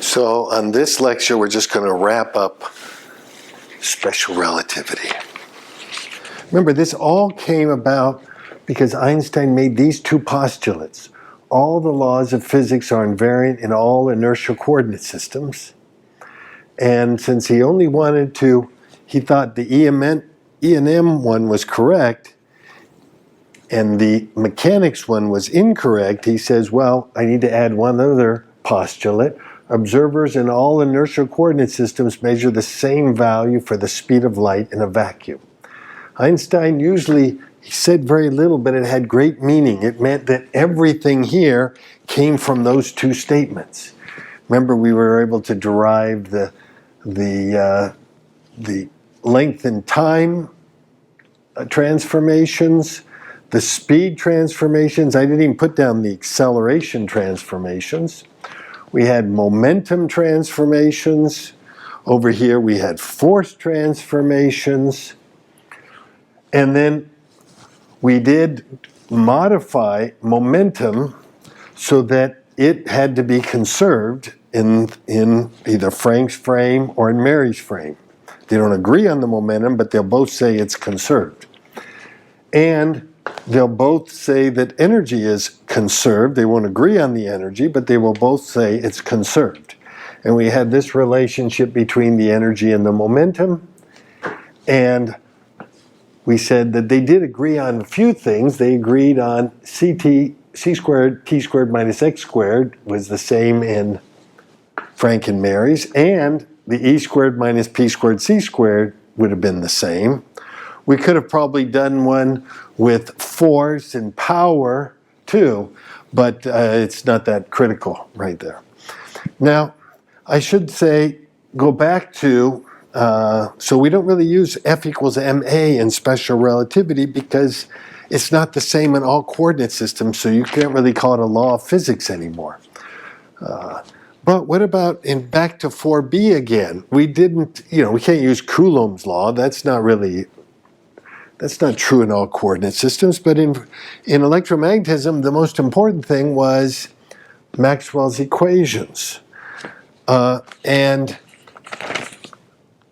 So on this lecture, we're just going to wrap up special relativity. Remember, this all came about because Einstein made these two postulates. All the laws of physics are invariant in all inertial coordinate systems. And since he only wanted to, he thought the E and M one was correct, and the mechanics one was incorrect, he says, well, I need to add one other postulate. Observers in all inertial coordinate systems measure the same value for the speed of light in a vacuum. Einstein usually, he said very little, but it had great meaning. It meant that everything here came from those two statements. Remember, we were able to derive the length and time transformations, the speed transformations. I didn't even put down the acceleration transformations. We had momentum transformations. Over here we had force transformations. And then we did modify momentum so that it had to be conserved in either Frank's frame or in Mary's frame. They don't agree on the momentum, but they'll both say it's conserved. And they'll both say that energy is conserved. They won't agree on the energy, but they will both say it's conserved. And we had this relationship between the energy and the momentum. And we said that they did agree on a few things. They agreed on c squared, t squared minus x squared was the same in Frank and Mary's, and the e squared minus p squared c squared would have been the same. We could have probably done one with force and power too, but it's not that critical right there. Now, I should say, go back to, so we don't really use F equals ma in special relativity because it's not the same in all coordinate systems, so you can't really call it a law of physics anymore. But what about in back to 4b again? We didn't, we can't use Coulomb's law. That's not true in all coordinate systems, but in electromagnetism, the most important thing was Maxwell's equations. And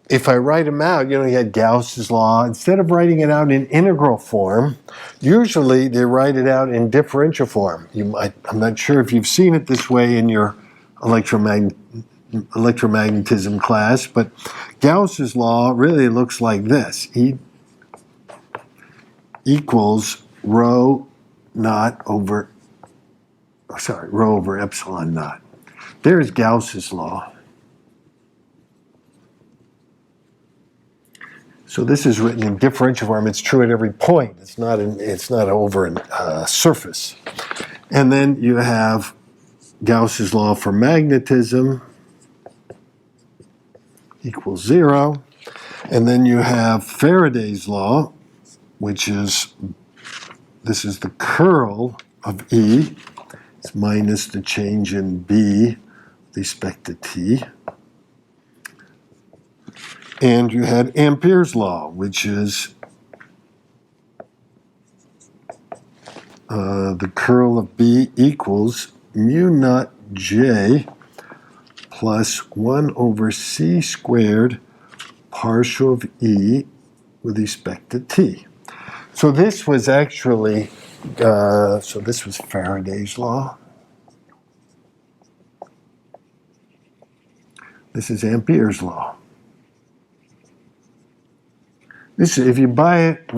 if I write them out, you had Gauss's law. Instead of writing it out in integral form, usually they write it out in differential form. I'm not sure if you've seen it this way in your electromagnetism class, but Gauss's law really looks like this. E equals rho over epsilon naught. There's Gauss's law. So this is written in differential form. It's true at every point. It's not over a surface. And then you have Gauss's law for magnetism equals 0. And then you have Faraday's law, which is, this is the curl of E. It's minus the change in B with respect to T. And you had Ampere's law, which is the curl of B equals mu naught J plus 1 over C squared partial of E with respect to T. So this was actually, this was Faraday's law. This is Ampere's law. This, if you buy it,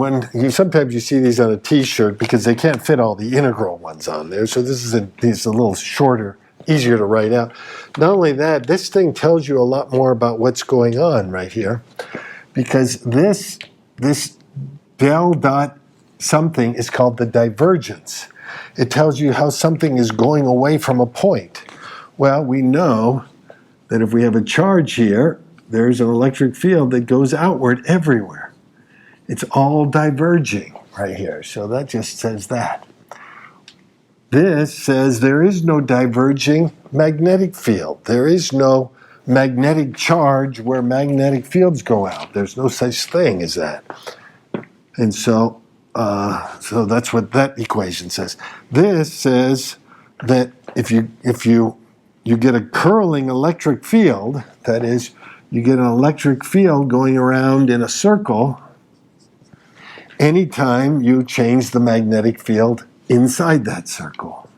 sometimes you see these on a T-shirt because they can't fit all the integral ones on there. So this is a little shorter, easier to write out. Not only that, this thing tells you a lot more about what's going on right here, because this del dot something is called the divergence. It tells you how something is going away from a point. Well, we know that if we have a charge here, there's an electric field that goes outward everywhere. It's all diverging right here. So that just says that. This says there is no diverging magnetic field. There is no magnetic charge where magnetic fields go out. There's no such thing as that. And so that's what that equation says. This says that if you you get a curling electric field. That is, you get an electric field going around in a circle anytime you change the magnetic field inside that circle.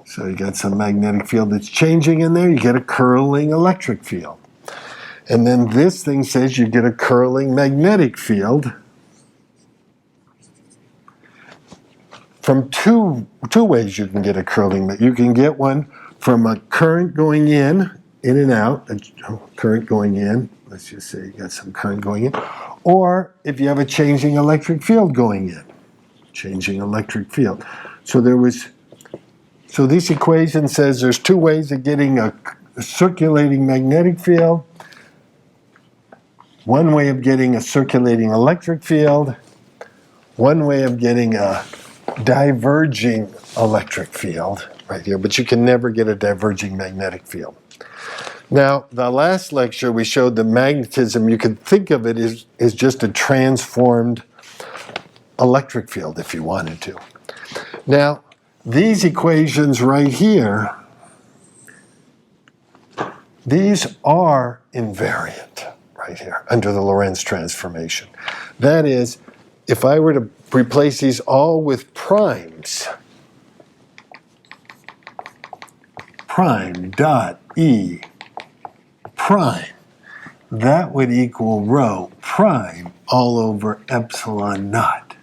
So you got some magnetic field that's changing in there, you get a curling electric field. And then this thing says you get a curling magnetic field from two ways you can get a curling. You can get one from a current going in and out, a current going in, let's just say you got some current going in, or if you have a changing electric field going in, changing electric field. So this equation says there's two ways of getting a circulating magnetic field, one way of getting a circulating electric field, one way of getting a diverging electric field right here, but you can never get a diverging magnetic field. Now, the last lecture we showed that magnetism, you could think of it as just a transformed electric field if you wanted to. Now, these equations right here, these are invariant right here under the Lorentz transformation. That is, if I were to replace these all with primes, prime dot E prime, that would equal rho prime all over epsilon naught.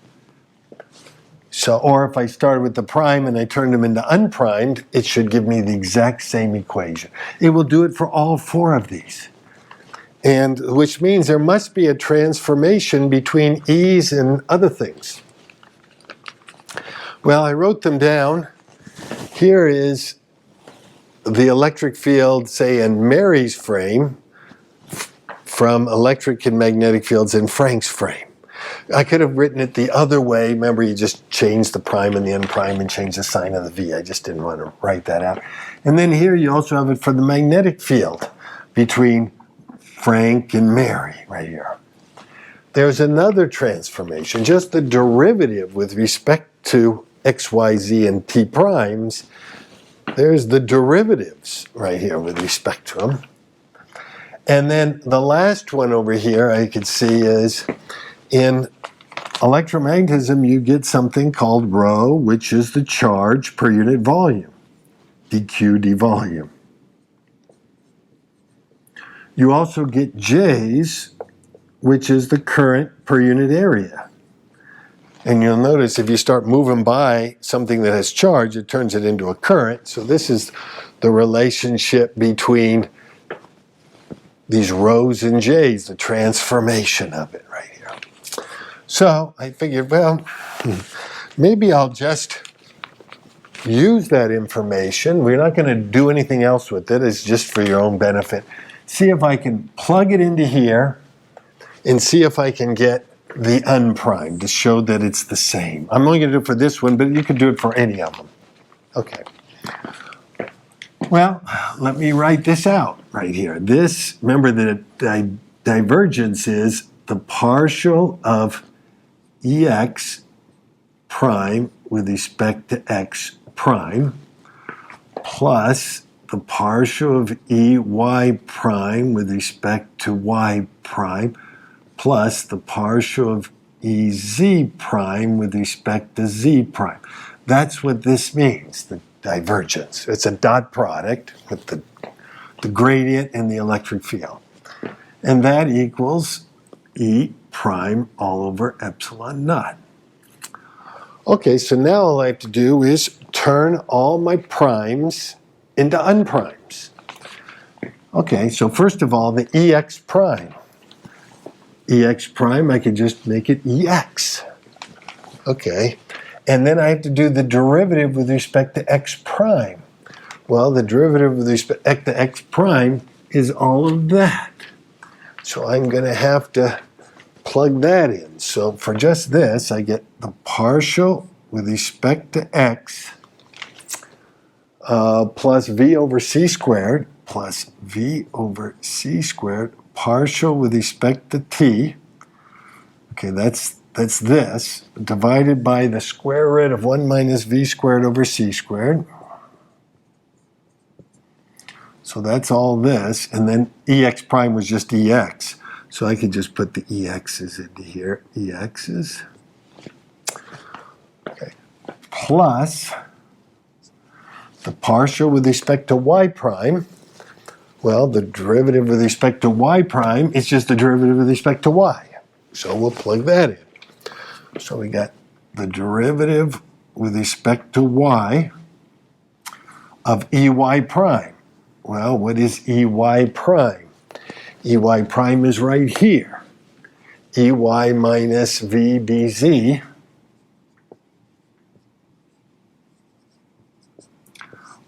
So, or if I started with the prime and I turned them into unprimed, it should give me the exact same equation. It will do it for all four of these. And which means there must be a transformation between E's and other things. Well, I wrote them down. Here is the electric field, say, in Mary's frame from electric and magnetic fields in Frank's frame. I could have written it the other way. Remember, you just change the prime and the unprime and change the sign of the V. I just didn't want to write that out. And then here you also have it for the magnetic field between Frank and Mary right here. There's another transformation, just the derivative with respect to x, y, z, and t primes. There's the derivatives right here with respect to them. And then the last one over here I could see is in electromagnetism you get something called rho, which is the charge per unit volume, dq d volume. You also get J's, which is the current per unit area. And you'll notice if you start moving by something that has charge, it turns it into a current. So this is the relationship between these rhos and J's, the transformation of it right here. So I figured, well, maybe I'll just use that information. We're not going to do anything else with it. It's just for your own benefit. See if I can plug it into here and see if I can get the unprimed to show that it's the same. I'm only going to do it for this one, but you could do it for any of them. Okay. Well, let me write this out right here. This, remember that divergence is the partial of Ex prime with respect to x prime plus the partial of Ey prime with respect to y prime plus the partial of Ez prime with respect to z prime. That's what this means, the divergence. It's a dot product with the gradient and the electric field. And that equals E prime all over epsilon naught. Okay, so now all I have to do is turn all my primes into unprimes. Okay, so first of all, the Ex prime. Ex prime, I could just make it Ex. Okay, and then I have to do the derivative with respect to x prime. Well, the derivative with respect to x prime is all of that. So I'm going to have to plug that in. So for just this, I get the partial with respect to x plus v over c squared plus v over c squared partial with respect to t. Okay, that's this, divided by the square root of 1 minus v squared over c squared. So that's all this, and then EX prime was just EX. So I could just put the EX's into here, EX's. Okay. Plus the partial with respect to Y prime. Well, the derivative with respect to Y prime is just the derivative with respect to Y. So we'll plug that in. So we got the derivative with respect to Y of EY prime. Well, what is EY prime? EY prime is right here. EY minus VBZ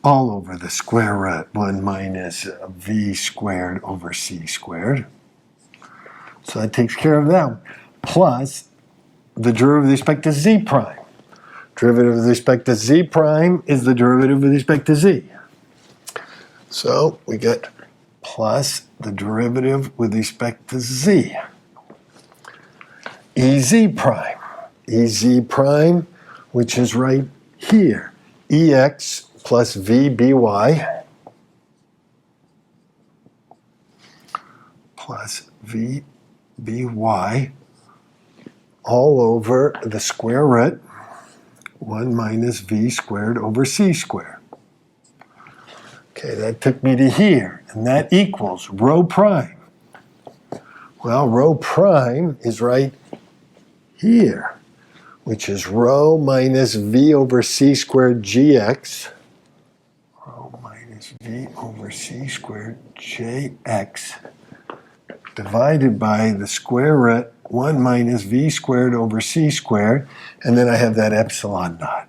all over the square root 1 minus V squared over C squared. So that takes care of that one. Plus the derivative with respect to Z prime. Derivative with respect to Z prime is the derivative with respect to Z. So we get plus the derivative with respect to Z. EZ prime. EZ prime, which is right here. EX plus VBY plus VBY all over the square root 1 minus V squared over C squared. Okay, that took me to here, and that equals rho prime. Well, rho prime is right here, which is rho minus V over C squared GX, rho minus V over C squared JX, divided by the square root 1 minus V squared over C squared, and then I have that epsilon naught.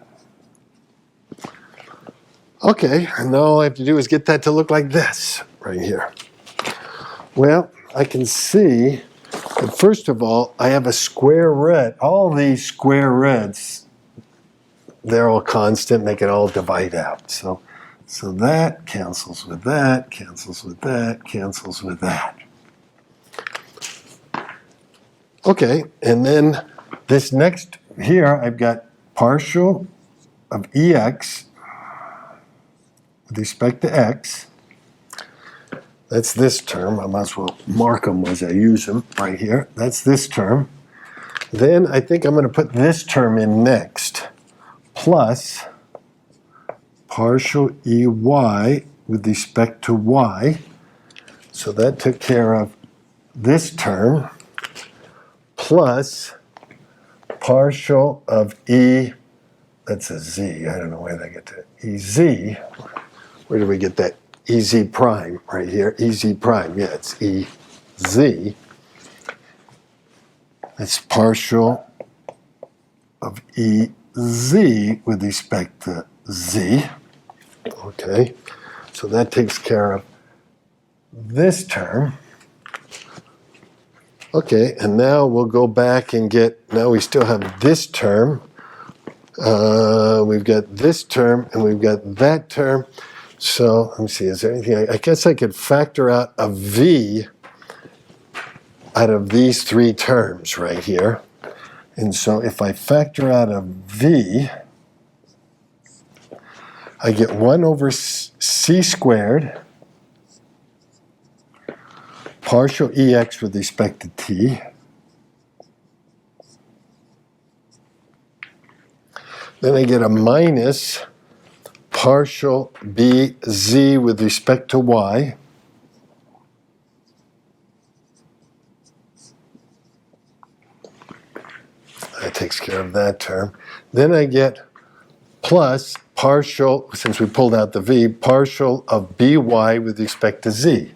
Okay, and now all I have to do is get that to look like this, right here. Well, I can see that first of all, I have a square root. All these square roots, they're all constant, they can all divide out. So that cancels with that, cancels with that, cancels with that. Okay, and then this next here, I've got partial of EX with respect to X. That's this term. I might as well mark them as I use them right here. That's this term. Then I think I'm going to put this term in next, plus partial EY with respect to Y. So that took care of this term, plus partial of E, that's a Z, I don't know where they get to EZ. Where do we get that? EZ prime right here, EZ prime, yeah, it's EZ. It's partial of EZ with respect to Z. Okay, so that takes care of this term. Okay, and now we'll go back and get, now we still have this term. We've got this term and we've got that term. So let me see, is there anything, I guess I could factor out a V out of these three terms right here. And so if I factor out a V, I get 1 over C squared partial EX with respect to T. Then I get a minus partial BZ with respect to Y. That takes care of that term. Then I get plus partial, since we pulled out the V, partial of BY with respect to Z.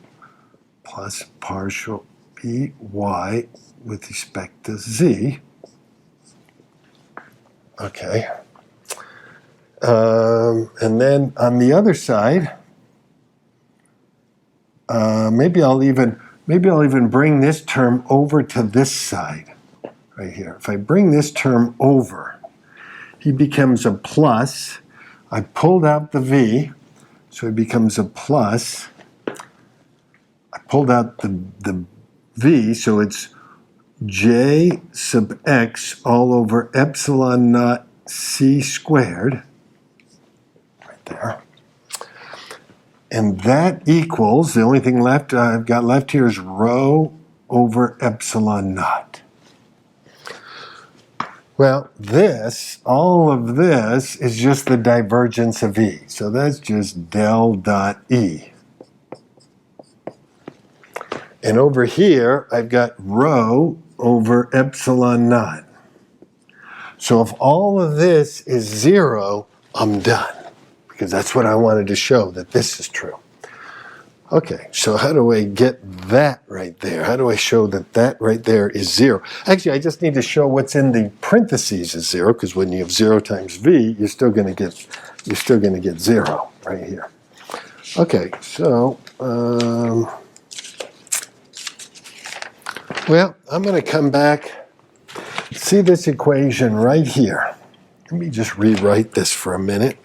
Plus partial BY with respect to Z. Okay. And then on the other side, maybe I'll even bring this term over to this side, right here. If I bring this term over, he becomes a plus. I pulled out the V, so it becomes a plus. I pulled out the V, so it's J sub X all over epsilon naught C squared. There. And that equals, the only thing left I've got left here is rho over epsilon naught. Well, all of this is just the divergence of E. So that's just del dot E. And over here, I've got rho over epsilon naught. So if all of this is 0, I'm done. Because that's what I wanted to show, that this is true. Okay, so how do I get that right there? How do I show that that right there is 0? Actually, I just need to show what's in the parentheses is 0, because when you have 0 times v, you're still going to get 0 right here. Okay, so well, I'm going to come back. See this equation right here. Let me just rewrite this for a minute.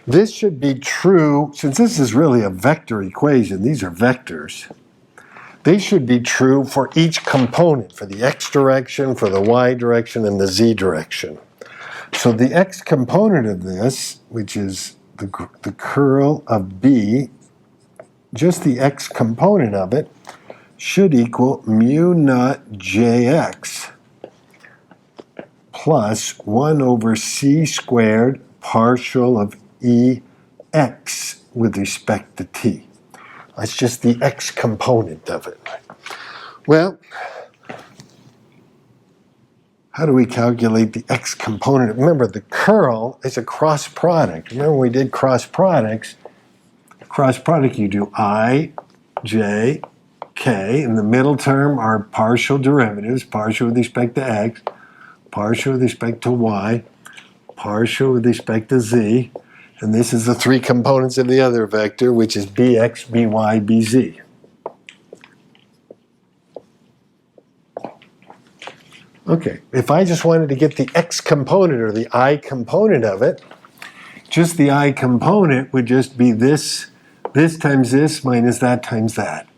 This should be true, since this is really a vector equation, these are vectors, they should be true for each component, for the x direction, for the y direction, and the z direction. So the x component of this, which is the curl of b, just the x component of it, should equal mu naught jx plus 1 over c squared partial of Ex with respect to t. That's just the x component of it. Well, how do we calculate the x component? Remember, the curl is a cross product. Remember when we did cross products? Cross product, you do I, j, k. In the middle term are partial derivatives, partial with respect to x, partial with respect to y, partial with respect to z. And this is the 3 components of the other vector, which is bx, by, bz. Okay, if I just wanted to get the x component or the I component of it, just the I component would just be this times this minus that times that.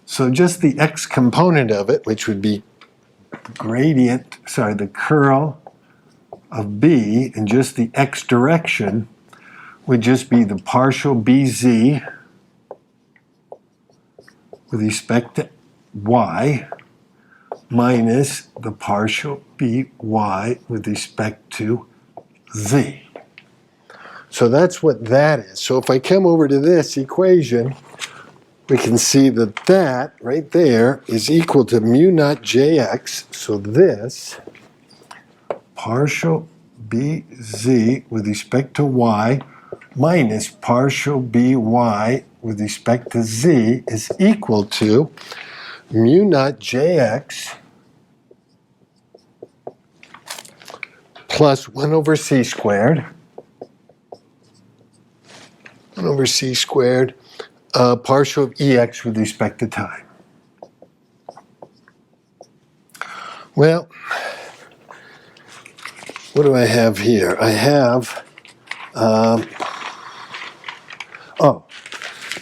So just the x component of it, which would be the curl of b, and just the x direction, would just be the partial bz with respect to y minus the partial by with respect to z. So that's what that is. So if I come over to this equation, we can see that that right there is equal to mu naught jx. So this partial bz with respect to y minus partial by with respect to z is equal to mu naught jx plus 1 over c squared, 1 over c squared, partial of ex with respect to time. Well, what do I have here? I have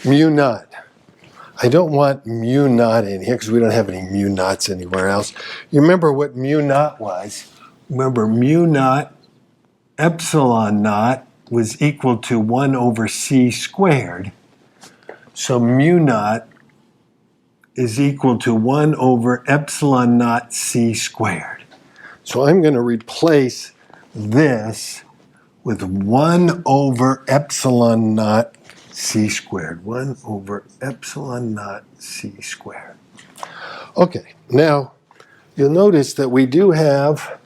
mu naught. I don't want mu naught in here because we don't have any mu naughts anywhere else. You remember what mu naught was? Remember, mu naught epsilon naught was equal to 1 over c squared. So mu naught is equal to 1 over epsilon naught c squared. So I'm going to replace this with 1 over epsilon naught c squared. 1 over epsilon naught c squared. Okay, now you'll notice that we do have,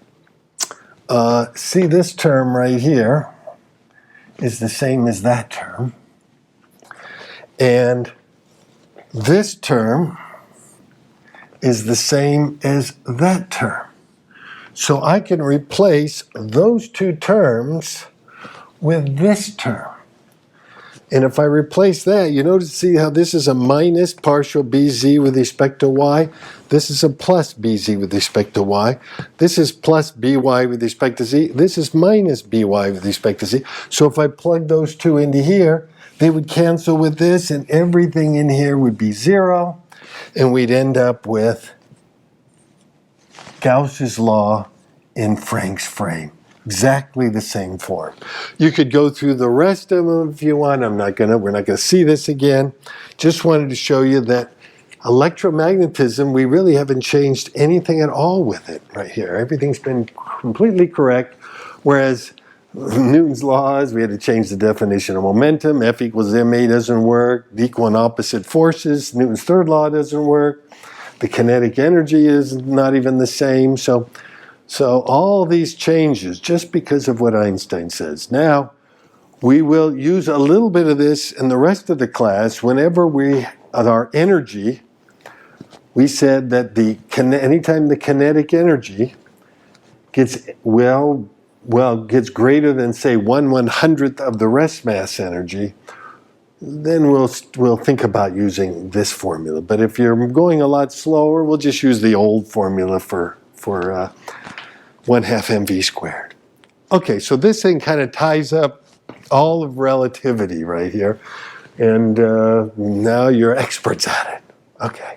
see this term right here is the same as that term. And this term is the same as that term. So I can replace those 2 terms with this term. And if I replace that, you notice, see how this is a minus partial bz with respect to y? This is a plus bz with respect to y. This is plus by with respect to z. This is minus by with respect to z. So if I plug those 2 into here, they would cancel with this, and everything in here would be 0. And we'd end up with Gauss's law in Franck's frame. exactly the same form. You could go through the rest of them if you want. We're not gonna see this again. Just wanted to show you that electromagnetism, we really haven't changed anything at all with it right here. Everything's been completely correct, whereas Newton's laws, we had to change the definition of momentum. F equals ma doesn't work. Equal and opposite forces, Newton's third law doesn't work. The kinetic energy is not even the same. So all these changes just because of what Einstein says. Now, we will use a little bit of this in the rest of the class. Whenever our energy, we said that anytime the kinetic energy gets gets greater than, say, 1/100th of the rest mass energy, then we'll think about using this formula. But if you're going a lot slower, we'll just use the old formula for 1/2 mv squared. Okay, so this thing kind of ties up all of relativity right here, and now you're experts at it. Okay.